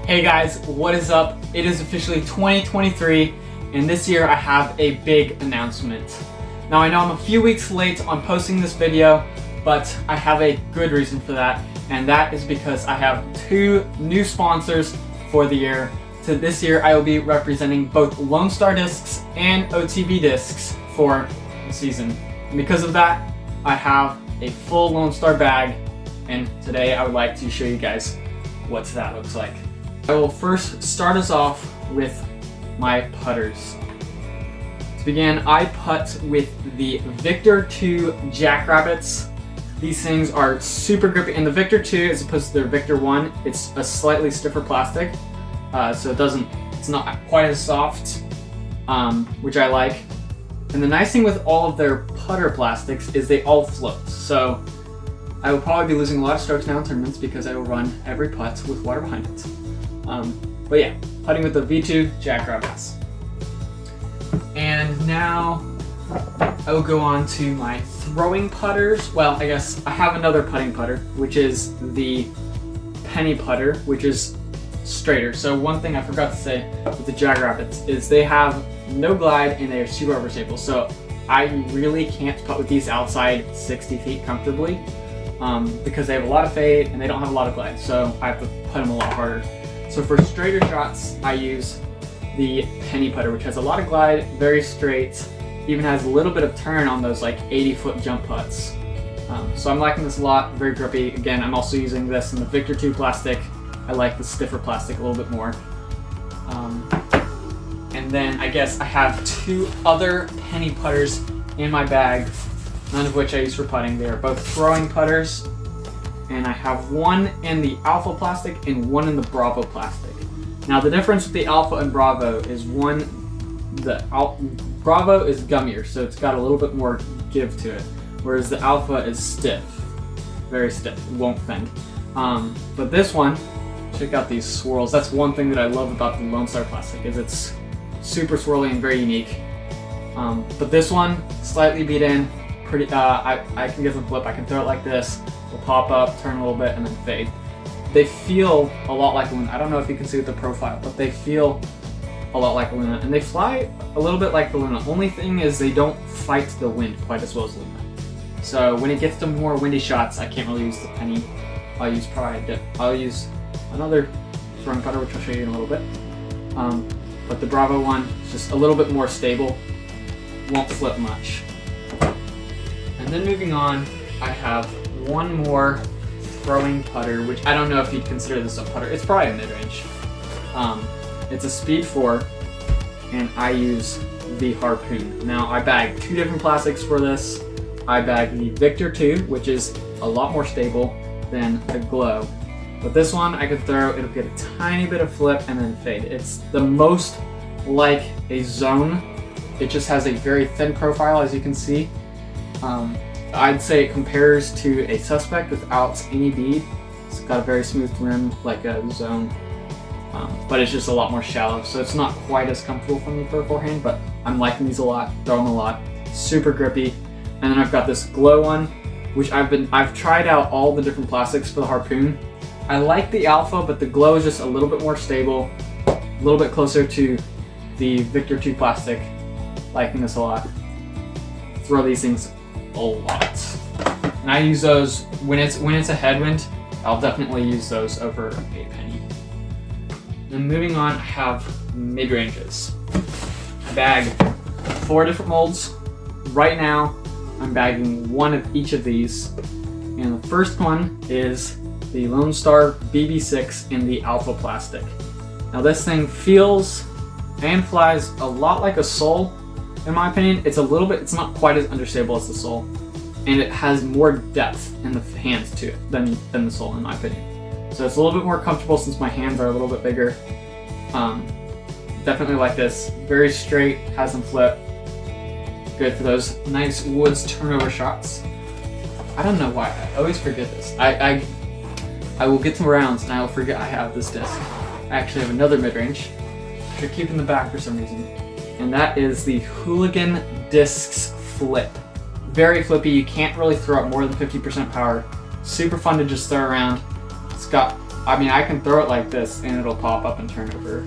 Hey guys, what is up? It is officially 2023, and this year I have a big announcement. Now I know I'm a few weeks late on posting this video, but I have a good reason for that, and that is because I have two new sponsors for the year. So this year I will be representing both Lone Star discs and OTB discs for the season. And because of that, I have a full Lone Star bag, and today I would like to show you guys what that looks like. I will first start us off with my putters. To begin, I putt with the Victor 2 Jackrabbits. These things are super grippy, and the Victor 2 as opposed to their Victor 1, it's a slightly stiffer plastic, so it's not quite as soft, which I like. And the nice thing with all of their putter plastics is they all float. So I will probably be losing a lot of strokes now in tournaments because I will run every putt with water behind it. But yeah, putting with the V2 Jackrabbits. And now I will go on to my throwing putters. Well, I guess I have another putting putter, which is the penny putter, which is straighter. So one thing I forgot to say with the Jackrabbits is they have no glide and they are super overstable. So I really can't putt with these outside 60 feet comfortably because they have a lot of fade and they don't have a lot of glide. So I have to putt them a lot harder. So for straighter shots, I use the penny putter, which has a lot of glide, very straight, even has a little bit of turn on those like 80-foot jump putts. So I'm liking this a lot, very grippy. Again, I'm also using this in the Victor 2 plastic. I like the stiffer plastic a little bit more. And then I guess I have two other penny putters in my bag, none of which I use for putting. They are both throwing putters. And I have one in the Alpha plastic and one in the Bravo plastic. Now the difference with the Alpha and Bravo is Bravo is gummier, so it's got a little bit more give to it, whereas the Alpha is stiff, very stiff, it won't bend. But this one, check out these swirls. That's one thing that I love about the Lone Star plastic, is it's super swirly and very unique. But this one, slightly beat in, pretty. I can get some flip. I can throw it like this. Will pop up, turn a little bit, and then fade. They feel a lot like Luna. I don't know if you can see with the profile, but they feel a lot like Luna, and they fly a little bit like the Luna. Only thing is they don't fight the wind quite as well as Luna. So when it gets to more windy shots, I can't really use the penny. I'll use another throwing putter, which I'll show you in a little bit. But the Bravo one is just a little bit more stable, won't flip much. And then moving on, I have one more throwing putter, which I don't know if you'd consider this a putter. It's probably a mid-range. It's a Speed 4, and I use the Harpoon. Now I bag two different plastics for this. I bag the Victor 2, which is a lot more stable than the Glow. But this one I could throw, it'll get a tiny bit of flip and then fade. It's the most like a zone. It just has a very thin profile, as you can see. I'd say it compares to a Suspect without any bead. It's got a very smooth rim, like a zone, but it's just a lot more shallow, so it's not quite as comfortable for me for a forehand, but I'm liking these a lot, throw them a lot, super grippy. And then I've got this Glow one, which I've tried out all the different plastics for the Harpoon. I like the Alpha, but the Glow is just a little bit more stable, a little bit closer to the Victor 2 plastic. Liking this a lot. Throw these things a lot, and I use those when it's a headwind. I'll definitely use those over a penny. And moving on, I have mid-ranges. I bag 4 different molds. Right now, I'm bagging one of each of these, and the first one is the Lone Star BB6 in the Alpha plastic. Now this thing feels and flies a lot like a Soul. In my opinion, it's not quite as understable as the Soul, and it has more depth in the hands to it than the Soul, in my opinion. So it's a little bit more comfortable since my hands are a little bit bigger. Definitely like this. Very straight, has some flip. Good for those nice woods turnover shots. I don't know why, I always forget this. I will get to rounds and I will forget I have this disc. I actually have another mid-range, which I keep in the back for some reason. And that is the Hooligan Discs Flip. Very flippy, you can't really throw up more than 50% power. Super fun to just throw around. It's got I mean, I can throw it like this and it'll pop up and turn over.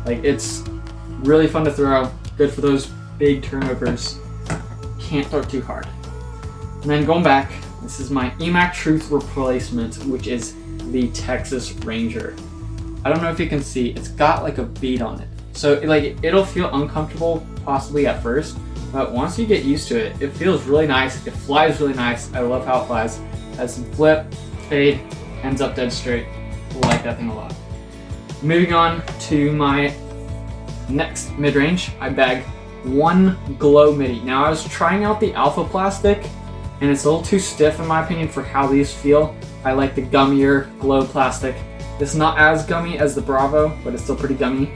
Like, it's really fun to throw, good for those big turnovers. Can't throw it too hard. And then going back, this is my EMAC Truth replacement, which is the Texas Ranger. I don't know if you can see, it's got like a bead on it. So like it'll feel uncomfortable possibly at first, but once you get used to it, it feels really nice. It flies really nice. I love how it flies. Has some flip, fade, ends up dead straight. I like that thing a lot. Moving on to my next mid-range, I bag one glow MIDDY. Now I was trying out the alpha plastic and it's a little too stiff in my opinion for how these feel. I like the gummier glow plastic. It's not as gummy as the Bravo, but it's still pretty gummy.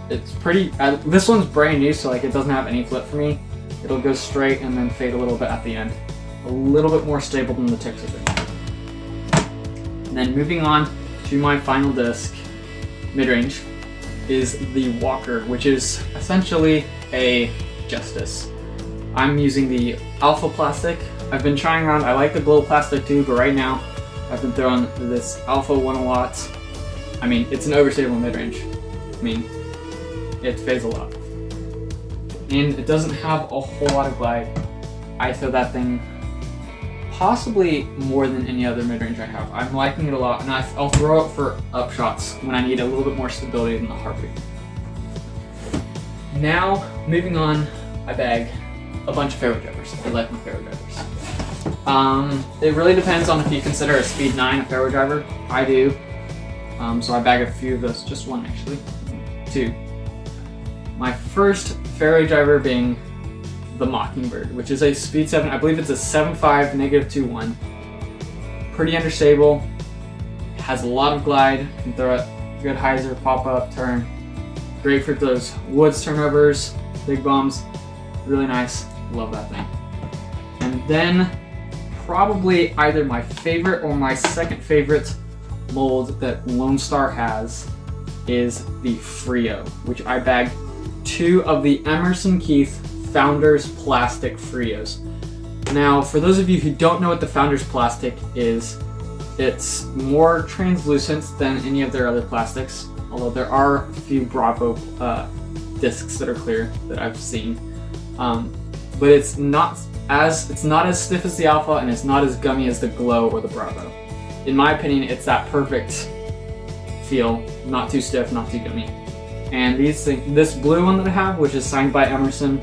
It's pretty, this one's brand new, so like it doesn't have any flip for me. It'll go straight and then fade a little bit at the end. A little bit more stable than the Texas Ranger. And then moving on to my final disc, mid-range, is the Walker, which is essentially a Justice. I'm using the alpha plastic. I've been trying around, I like the glow plastic too, but right now I've been throwing this alpha one a lot. I mean, it's an overstable mid-range. I mean, it fades a lot. And it doesn't have a whole lot of glide. I throw that thing possibly more than any other mid-range I have. I'm liking it a lot, and I'll throw it for upshots when I need a little bit more stability than the Harpoon. Now, moving on, I bag a bunch of fairway drivers. I like my fairway drivers. It really depends on if you consider a speed 9 a fairway driver. I do. So I bag a few of those, just one actually, two. My first fairway driver being the Mockingbird, which is a speed 7. I believe it's a 7.5 -2.1. Pretty understable. Has a lot of glide. Can throw it good hyzer, pop up, turn. Great for those woods turnovers, big bombs. Really nice. Love that thing. And then probably either my favorite or my second favorite mold that Lone Star has is the FRIO, which I bagged 2 of the Emerson Keith Founders Plastic FRIOs. Now, for those of you who don't know what the Founders Plastic is, it's more translucent than any of their other plastics, although there are a few Bravo discs that are clear that I've seen. But it's not as stiff as the Alpha, and it's not as gummy as the Glow or the Bravo. In my opinion, it's that perfect feel, not too stiff, not too gummy. And this blue one that I have, which is signed by Emerson,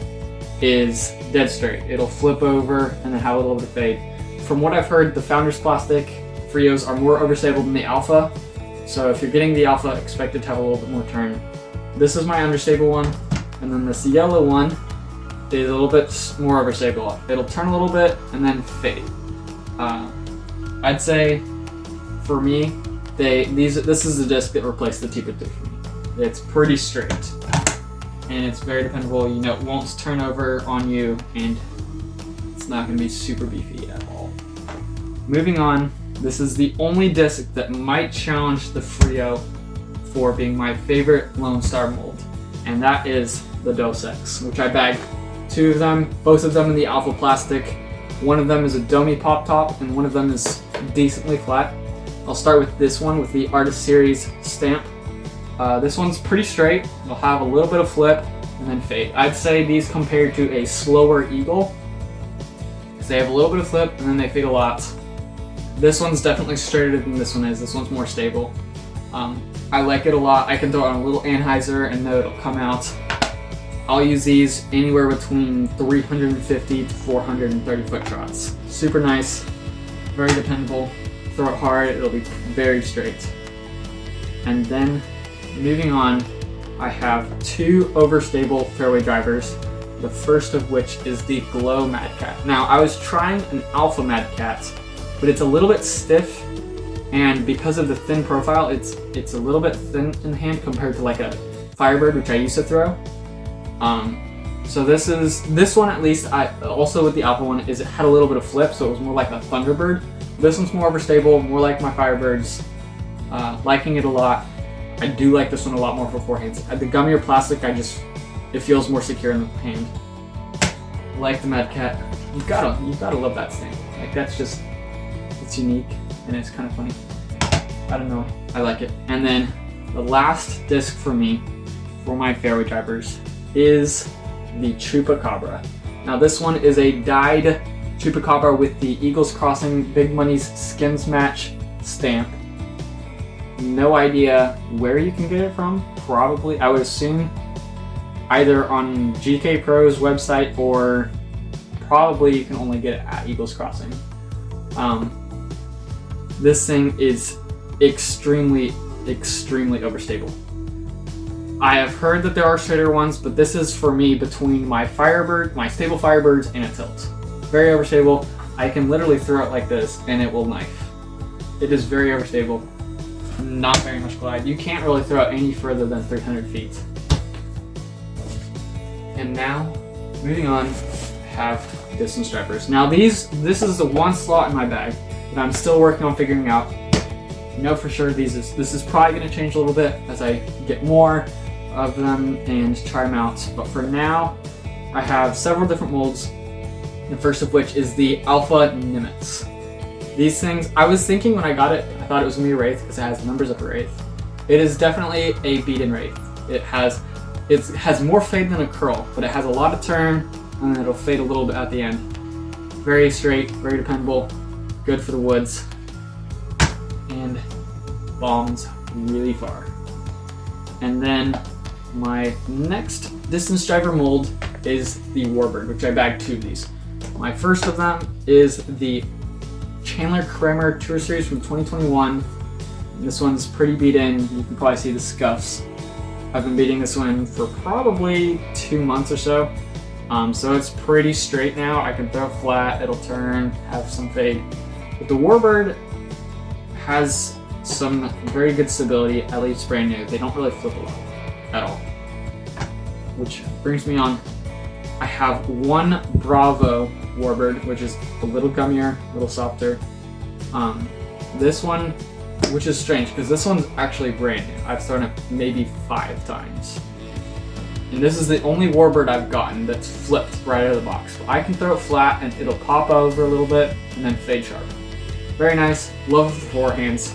is dead straight. It'll flip over and then have a little bit of fade. From what I've heard, the Founders Plastic FRIOs are more overstable than the Alpha, so if you're getting the Alpha, expect it to have a little bit more turn. This is my understable one, and then this yellow one is a little bit more overstable. It'll turn a little bit and then fade. I'd say, for me, this is the disc that replaced the T-Pit for me. It's pretty straight, and it's very dependable. You know, it won't turn over on you, and it's not going to be super beefy at all. Moving on, this is the only disc that might challenge the FRIO for being my favorite Lone Star mold, and that is the Dos Equis, which I bagged 2 of them, both of them in the Alpha Plastic. One of them is a Domi pop top, and one of them is decently flat. I'll start with this one with the Artist Series stamp. This one's pretty straight. It'll have a little bit of flip and then fade. I'd say these compared to a slower Eagle, because they have a little bit of flip and then they fade a lot. This one's definitely straighter than this one is. This one's more stable. I like it a lot. I can throw it on a little anhyzer and know it'll come out. I'll use these anywhere between 350 to 430 foot trots. Super nice, very dependable. Throw it hard, it'll be very straight. And then moving on, I have 2 overstable fairway drivers, the first of which is the Glow MADCAT. Now, I was trying an Alpha MADCAT, but it's a little bit stiff, and because of the thin profile, it's a little bit thin in the hand compared to like a Firebird, which I used to throw. So this one at least, also with the Alpha one, is it had a little bit of flip, so it was more like a Thunderbird. This one's more overstable, more like my Firebirds. Liking it a lot. I do like this one a lot more for forehands. The gummier plastic, it feels more secure in the hand. Like the MADCAT, you gotta love that stamp. Like it's unique and it's kind of funny. I don't know, I like it. And then the last disc for me, for my fairway drivers, is the Chupacabra. Now this one is a dyed Chupacabra with the Eagles Crossing Big Money's Skins Match stamp. No idea where you can get it from. Probably, I would assume, either on GK Pro's website, or probably you can only get it at Eagles Crossing. This thing is extremely overstable. I have heard that there are straighter ones, but this is for me between my Firebird, my stable Firebirds, and a tilt. Very overstable. I can literally throw it like this and it will knife. It is very overstable. Not very much glide. You can't really throw it any further than 300 feet. And now, moving on, have distance drivers. Now this is the one slot in my bag that I'm still working on figuring out. I know for sure this is probably going to change a little bit as I get more of them and try them out. But for now, I have several different molds. The first of which is the Alpha NIMITZ. These things, I was thinking when I got it, I thought it was going to be a Wraith because it has numbers of a Wraith. It is definitely a beat-in Wraith. It has more fade than a curl, but it has a lot of turn, and then it'll fade a little bit at the end. Very straight, very dependable, good for the woods, and bombs really far. And then my next distance driver mold is the WARBIRD, which I bagged 2 of these. My first of them is the Chandler Kramer Tour Series from 2021. This one's pretty beat in. You can probably see the scuffs. I've been beating this one for probably 2 months or so. So it's pretty straight now. I can throw it flat, it'll turn, have some fade. But the WARBIRD has some very good stability, at least brand new. They don't really flip a lot at all. Which brings me on. I have one Bravo WARBIRD, which is a little gummier, a little softer. This one, which is strange, because this one's actually brand new. I've thrown it maybe 5 times. And this is the only WARBIRD I've gotten that's flipped right out of the box. So I can throw it flat and it'll pop over a little bit and then fade sharp. Very nice. Love it for forehands.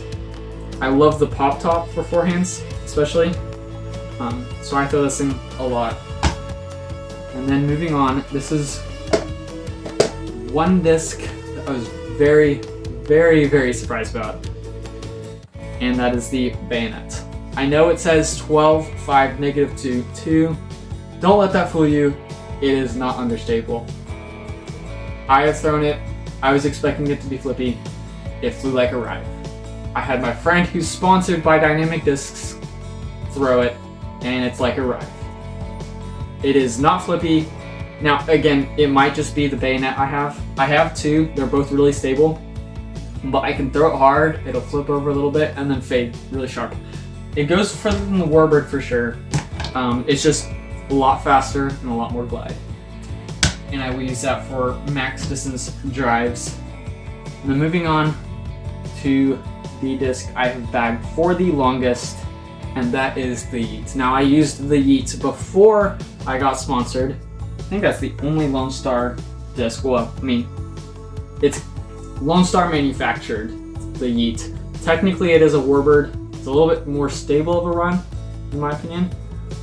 I love the pop top for forehands, especially. So I throw this thing a lot. And then moving on, this is one disc that I was very surprised about. And that is the Bayonet. I know it says 12, 5, -2, 2. Don't let that fool you. It is not understable. I have thrown it. I was expecting it to be flippy. It flew like a rive. I had my friend who's sponsored by Dynamic Discs throw it, and it's like a rive. It is not flippy. Now, again, it might just be the Bayonet I have. I have 2. They're both really stable. But I can throw it hard, it'll flip over a little bit, and then fade really sharp. It goes further than the WARBIRD for sure. It's just a lot faster and a lot more glide. And I will use that for max distance drives. And then moving on to the disc I have bagged for the longest, and that is the YEET. Now I used the YEET before I got sponsored. I think that's the only Lone Star disc. Well, I mean, it's Lone Star manufactured the YEET. Technically it is a WARBIRD. It's a little bit more stable of a run, in my opinion.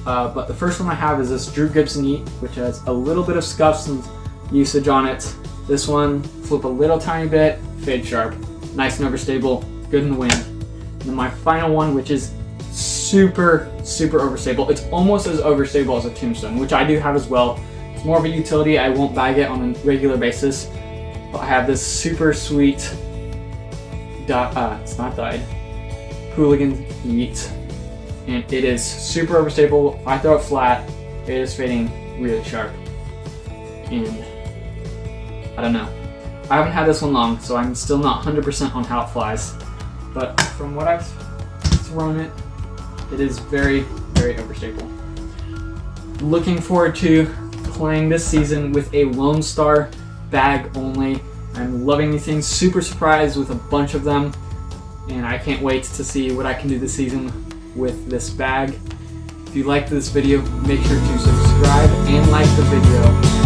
But the first one I have is this Drew Gibson YEET, which has a little bit of scuffs and usage on it. This one, flip a little tiny bit, fade sharp. Nice and overstable, good in the wind. And then my final one, which is super overstable. It's almost as overstable as a Tombstone, which I do have as well. It's more of a utility. I won't bag it on a regular basis. But I have this super sweet, it's not dyed, Hooligan YEET. And it is super overstable. If I throw it flat, it is fading really sharp. And I don't know. I haven't had this one long, so I'm still not 100% on how it flies. But from what I've thrown it, it is very overstable. Looking forward to playing this season with a Lone Star bag only. I'm loving these things. Super surprised with a bunch of them. And I can't wait to see what I can do this season with this bag. If you liked this video, make sure to subscribe and like the video.